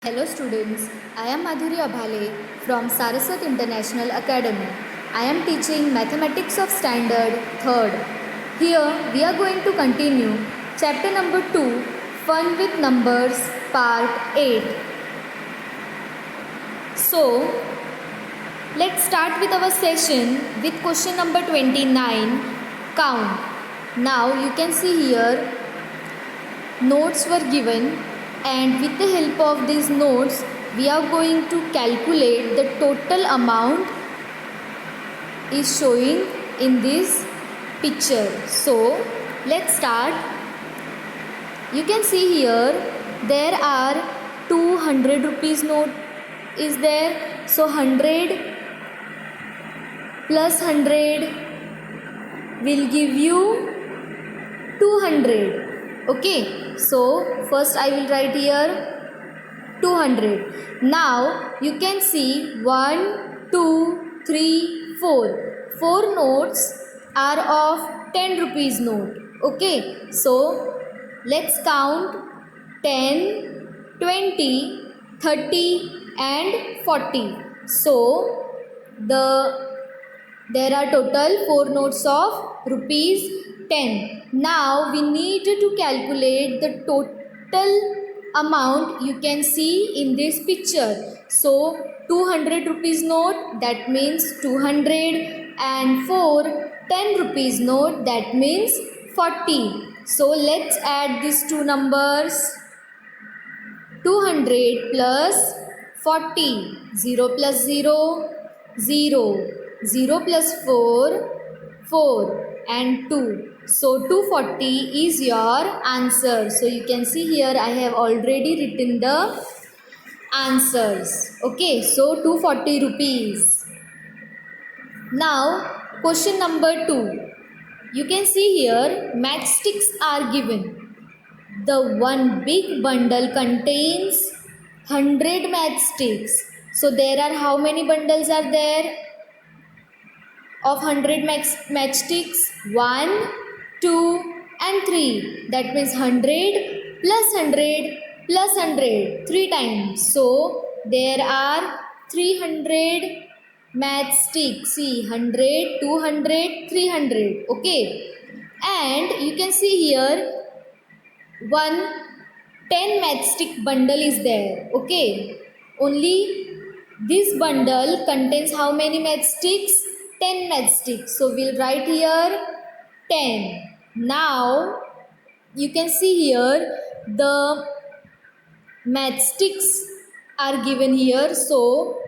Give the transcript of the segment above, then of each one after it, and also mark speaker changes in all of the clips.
Speaker 1: Hello students, I am Madhuri Abhale from Saraswat International Academy. I am teaching Mathematics of Standard 3rd. Here we are going to continue chapter number 2, Fun with Numbers, part 8. So, let's start with our session with question number 29, count. Now you can see here notes were given, and with the help of these notes we are going to calculate the total amount is showing in this picture. So let's start. You can see here there are 200 rupees note is there. So 100 plus 100 will give you 200. Okay, so first I will write here 200. Now you can see 1, 2, 3, 4. 4 notes are of 10 rupees note. Okay, so let's count 10, 20, 30 and 40. So there are total 4 notes of rupees 10. Now we need to calculate the total amount you can see in this picture. So 200 rupees note, that means 200, and 10 rupees note, that means 40. So let's add these two numbers. 200 plus 40. 0 plus 0, 0. 0 plus 4, 4 and 2. So 240 is your answer. So you can see here I have already written the answers. Okay, so 240 rupees. Now question number 2. You can see here matchsticks are given. The one big bundle contains 100 matchsticks. So there are how many bundles are there of 100 matchsticks? 1, 2 and 3. That means 100 plus 100 plus 100 3 times. So there are 300 matchsticks. See, 100, 200, 300. Okay. And you can see here one 10 matchstick bundle is there. Okay, only this bundle contains how many matchsticks? 10 matchsticks. So we'll write here 10. Now you can see here the matchsticks are given here. So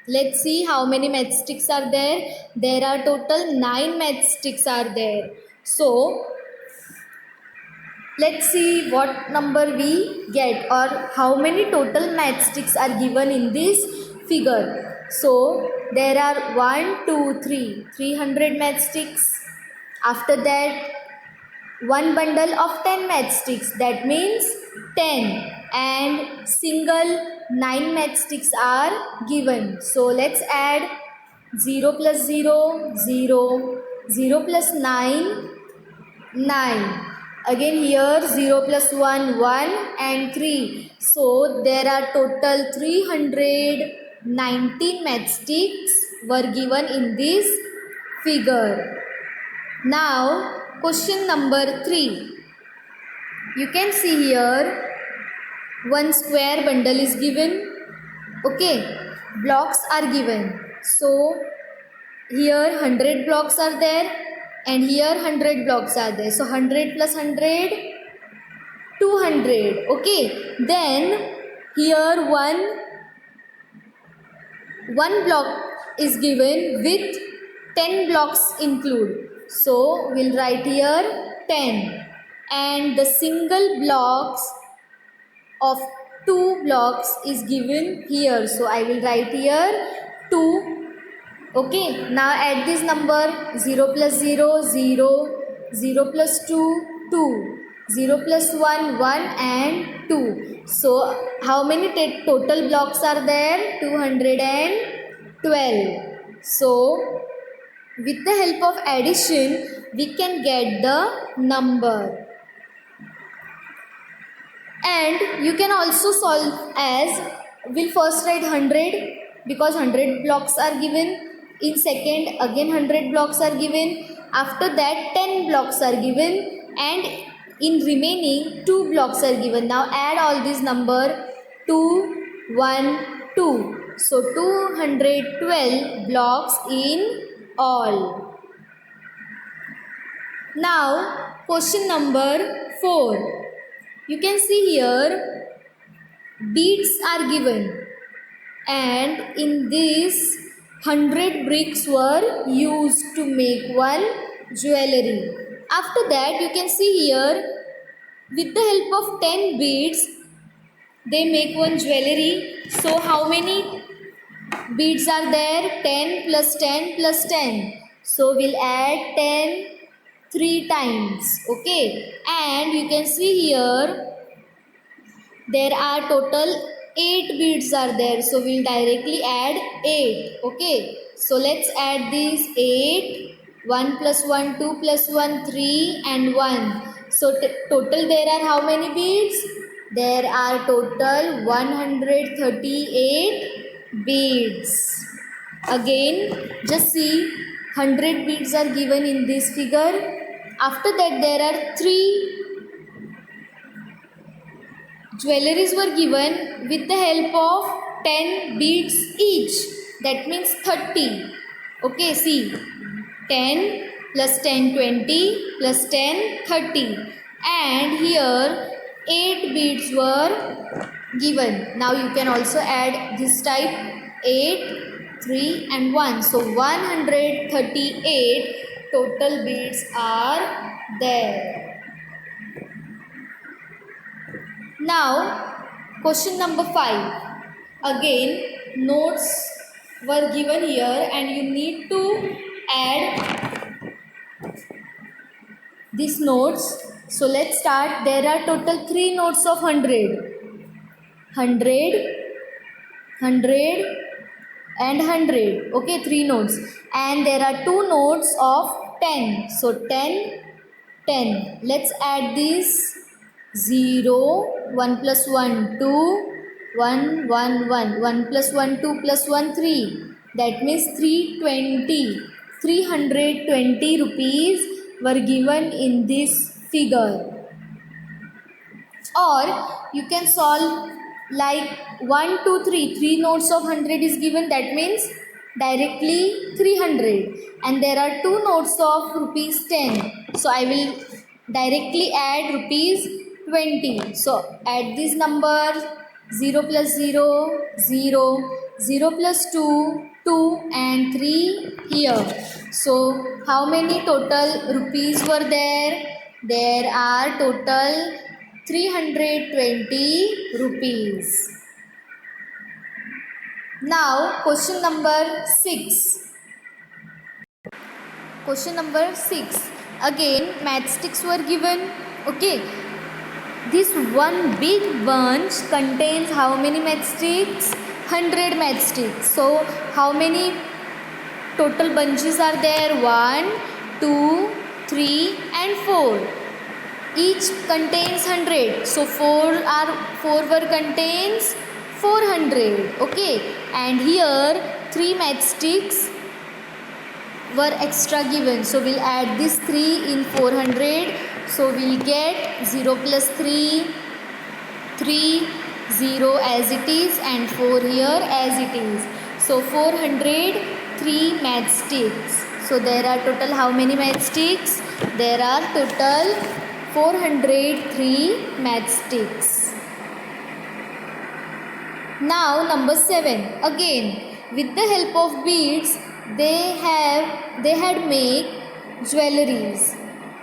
Speaker 1: let's see how many matchsticks are there. There are total 9 matchsticks are there. So let's see what number we get, or how many total matchsticks are given in this figure. So there are 1, 2, 3, 300 matchsticks. After that, one bundle of 10 matchsticks, that means 10, and single 9 matchsticks are given. So let's add 0 plus 0, 0, 0 plus 9, 9. Again here 0 plus 1, 1 and 3. So there are total 319 matchsticks were given in this figure. Now question number 3. You can see here one square bundle is given. Okay, blocks are given. So here 100 blocks are there, and here 100 blocks are there. So 100 plus 100, 200. Okay, then here one block is given with 10 blocks include. So we'll write here 10, and the single blocks of 2 blocks is given here. So I will write here 2. Okay, now add this number. 0 plus 0, 0, 0 plus 2, 2, 0 plus 1, 1 and 2. So how many total blocks are there? 212. So with the help of addition we can get the number. And you can also solve as, we'll first write 100 because 100 blocks are given. In second again 100 blocks are given. After that 10 blocks are given, and in remaining 2 blocks are given. Now add all these number, 2, 1, 2. So 212 blocks in all. Now question number 4. You can see here beads are given, and in this 100 bricks were used to make one jewelry. After that you can see here, with the help of 10 beads they make one jewelry. So how many beads are there? 10 plus 10 plus 10. So we'll add 10 3 times. Okay, and you can see here there are total 8 beads are there, so we'll directly add 8. Okay, so let's add these 8. 1 plus 1 2 plus 1 3 and 1. So total there are how many beads? There are total 138 beads. Again just see, 100 beads are given in this figure. After that there are 3 jewelries were given with the help of 10 beads each. That means 30. Okay, see, 10 plus 10 20 plus 10 30. And here 8 beads were given. Now you can also add this type, 8, 3 and 1. So 138 total beads are there. Now question number 5. Again notes were given here and you need to add these notes. So let's start. There are total 3 notes of 100. 100, 100 and 100. Okay, 3 notes. And there are 2 notes of 10. So 10, 10. Let's add these. 0, 1 plus 1, 2, 1, 1, 1. 1 plus 1, 2 plus 1, 3. That means 320. 320 rupees were given in this figure. Or you can solve like 1, 2, 3. 3 notes of 100 is given. That means directly 300. And there are 2 notes of rupees 10. So I will directly add rupees 20. So add these numbers. 0 plus 0, 0, 0 plus 2, 2 and 3 here. So how many total rupees were there? There are total 320 rupees. Now question number 6. Question number 6. Again matchsticks were given. Okay. This one big bunch contains how many matchsticks? 100 matchsticks. So how many total bunches are there? 1, 2, 3 and 4. Each contains 100. So 4 were contains 400. Okay. And here 3 matchsticks were extra given. So we'll add this 3 in 400. So we'll get 0 plus 3, 3, 0 as it is and 4 here as it is. So 403 matchsticks. So there are total how many matchsticks? There are total 403 matchsticks. Now number 7. Again with the help of beads they had made jewelries,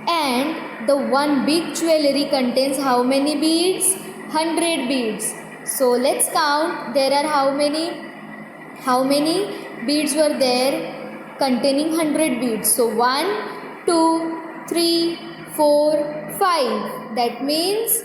Speaker 1: and the one big jewelry contains how many beads? 100 beads. So let's count. There are how many beads were there containing 100 beads? So 1, 2, 3, 4, 5. That means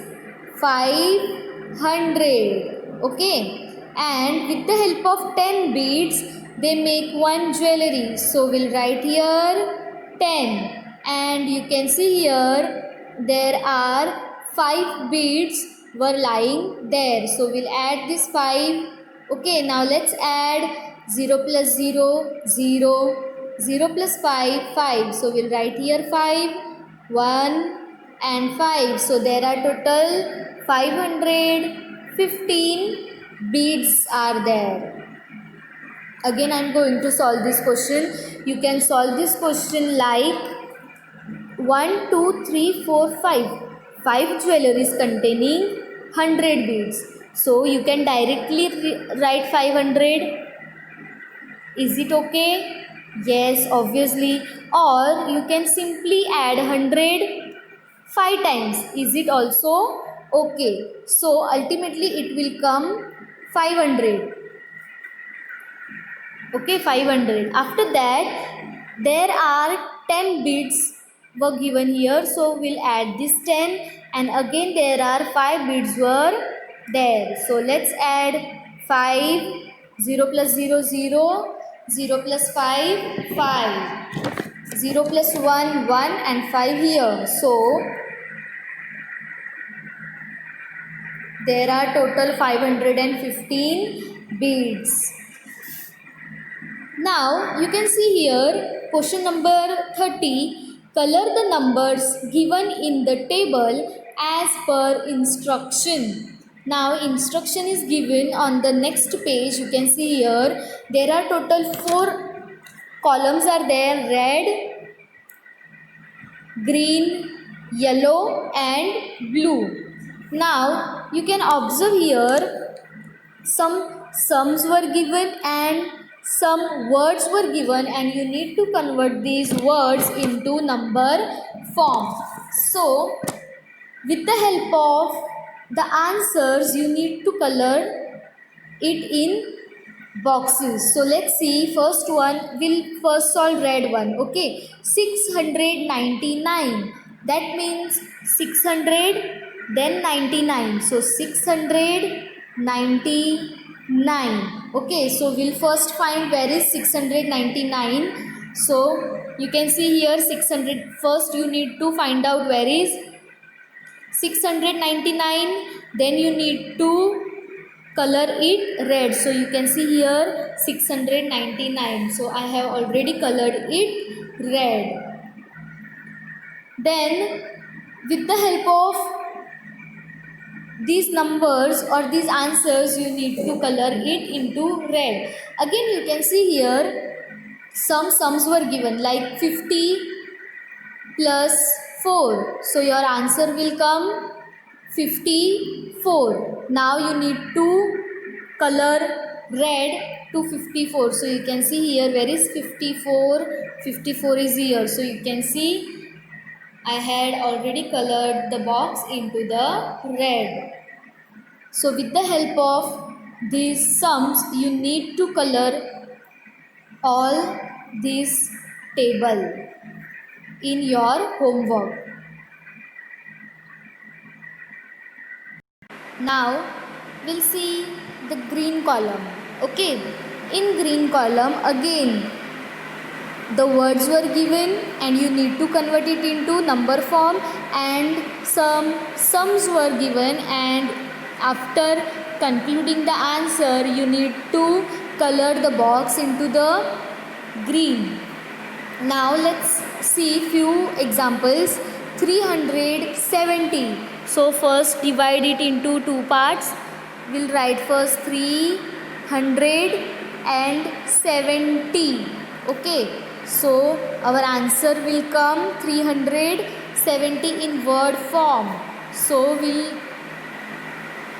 Speaker 1: 500. Okay. And with the help of 10 beads they make one jewelry. So we'll write here 10. And you can see here there are 5 beads were lying there. So we'll add this 5. Okay, now let's add 0 plus 0, 0, 0 plus 5, 5. So we'll write here 5, 1 and 5. So there are total 515 beads are there. Again, I am going to solve this question. You can solve this question like 1, 2, 3, 4, 5. 5 jewelries containing 100 beads. So you can directly write 500. Is it okay? Yes, obviously. Or you can simply add 100 5 times. Is it also okay? So ultimately it will come 500. Okay, 500. After that, there are 10 beads were given here. So we'll add this 10, and again there are 5 beads were there. So let's add 5, 0 plus 0, 0, 0 plus 5, 5, 0 plus 1, 1 and 5 here. So there are total 515 beads. Now you can see here question number 30. Color the numbers given in the table as per instruction. Now instruction is given on the next page. You can see here there are total 4 columns are there: red, green, yellow and blue. Now you can observe here some sums were given and some words were given, and you need to convert these words into number form. So with the help of the answers, you need to color it in boxes. So let's see, first one, we'll first solve red one. Okay, 699, that means 600 then 99, so 699. Okay, so we'll first find where is 699. So you can see here 600. First you need to find out where is 699, then you need to color it red. So you can see here 699. So I have already colored it red. Then with the help of these numbers or these answers, you need to color it into red. Again you can see here some sums were given like 50 plus 4. So your answer will come 54. Now you need to color red to 54. So you can see here where is 54. 54 is here. So you can see I had already colored the box into the red. So with the help of these sums, you need to color all this table in your homework. Now we'll see the green column. Okay, in green column again the words were given and you need to convert it into number form, and some sums were given, and after concluding the answer you need to color the box into the green. Now let's see few examples. 370. So first divide it into two parts. We'll write first 370. Okay, so our answer will come 370 in word form. So we'll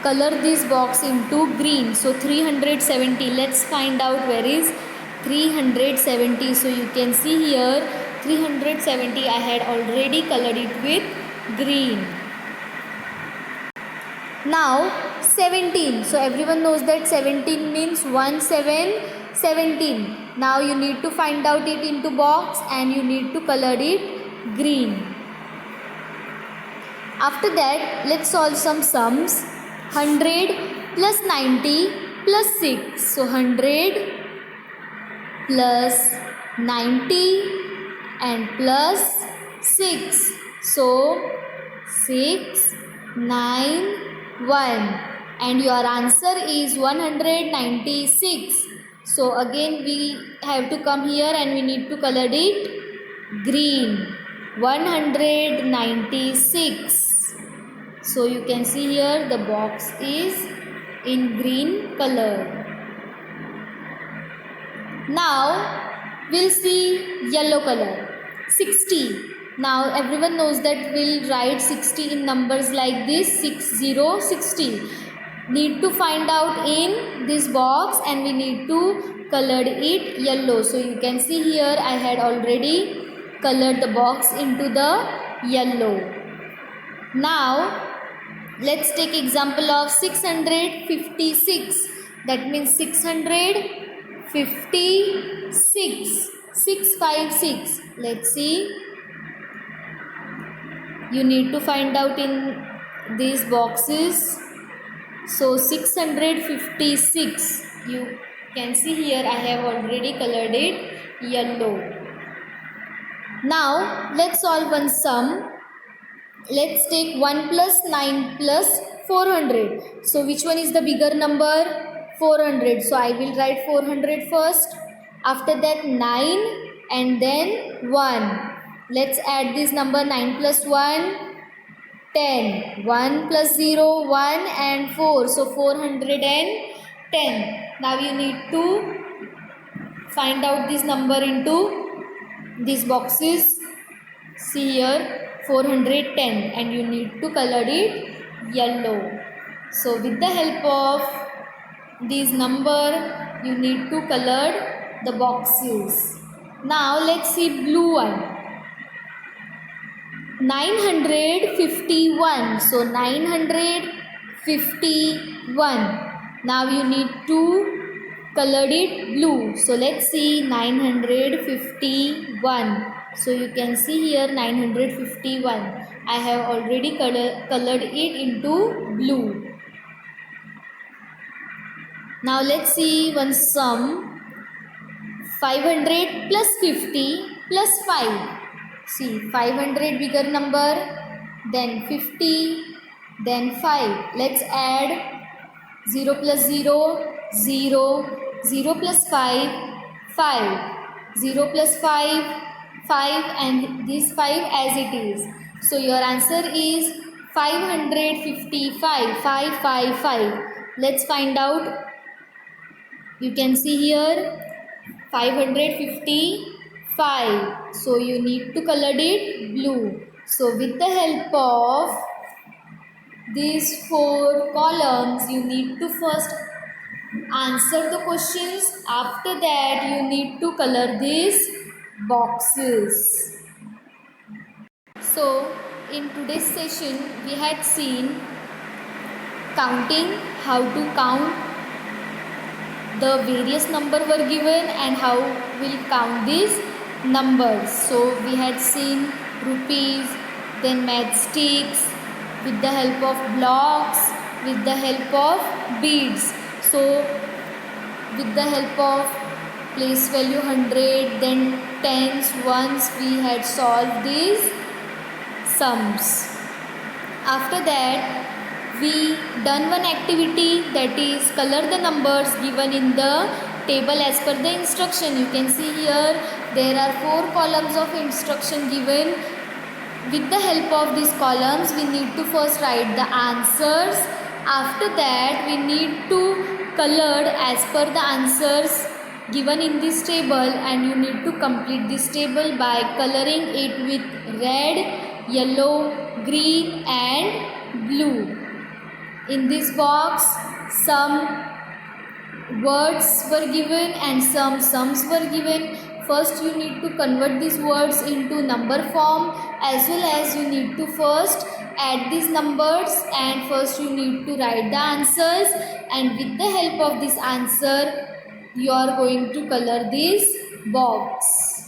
Speaker 1: color this box into green. So 370. Let's find out where is 370. So you can see here 370 I had already colored it with green. Now 17. So everyone knows that 17 means 1 7 17. Now you need to find out it into box and you need to color it green. After that, let's solve some sums. 100 plus 90 plus 6. So 100 plus 90 and plus 6. So 6, 9, 1 and your answer is 196. So again we have to come here and we need to color it green. 196. So you can see here the box is in green color. Now we'll see yellow color. 60. Now everyone knows that we'll write 60 in numbers like this, 6060. Need to find out in this box and we need to color it yellow. So you can see here I had already colored the box into the yellow. Now let's take example of 656. That means 656. 656. Let's see. You need to find out in these boxes. So 656. You can see here I have already colored it yellow. Now let's solve one sum. Let's take 1 plus 9 plus 400. So which one is the bigger number? 400. So I will write 400 first. After that 9 and then 1. Let's add this number 9 plus 1, 10. 1 plus 0, 1 and 4. So 410. Now you need to find out this number into these boxes. See here 410 and you need to color it yellow. So with the help of this number you need to color the boxes. Now let's see blue one. 951. So 951. Now you need to color it blue. So let's see 951. So you can see here 951. I have already colored it into blue. Now let's see one sum. 500 plus 50 plus 5. See 500 bigger number, then 50, then 5. Let's add 0 plus 0, 0, 0 plus 5, 5, 0 plus 5, 5 and this 5 as it is. So your answer is 555, 555. Let's find out. You can see here 555. So you need to color it blue. So with the help of these 4 columns, you need to first answer the questions. After that, you need to color these boxes. So in today's session, we had seen counting, how to count the various number were given and how we'll count these numbers. So we had seen rupees, then matchsticks, with the help of blocks, with the help of beads. So with the help of place value 100, then tens, ones, we had solved these sums. After that, we done one activity, that is color the numbers given in the table as per the instruction. You can see here there are 4 columns of instruction given. With the help of these columns, we need to first write the answers. After that, we need to color as per the answers given in this table, and you need to complete this table by coloring it with red, yellow, green and blue. In this box, some words were given and some sums were given. First you need to convert these words into number form, as well as you need to first add these numbers, and first you need to write the answers, and with the help of this answer you are going to color this box.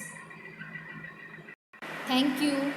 Speaker 1: Thank you.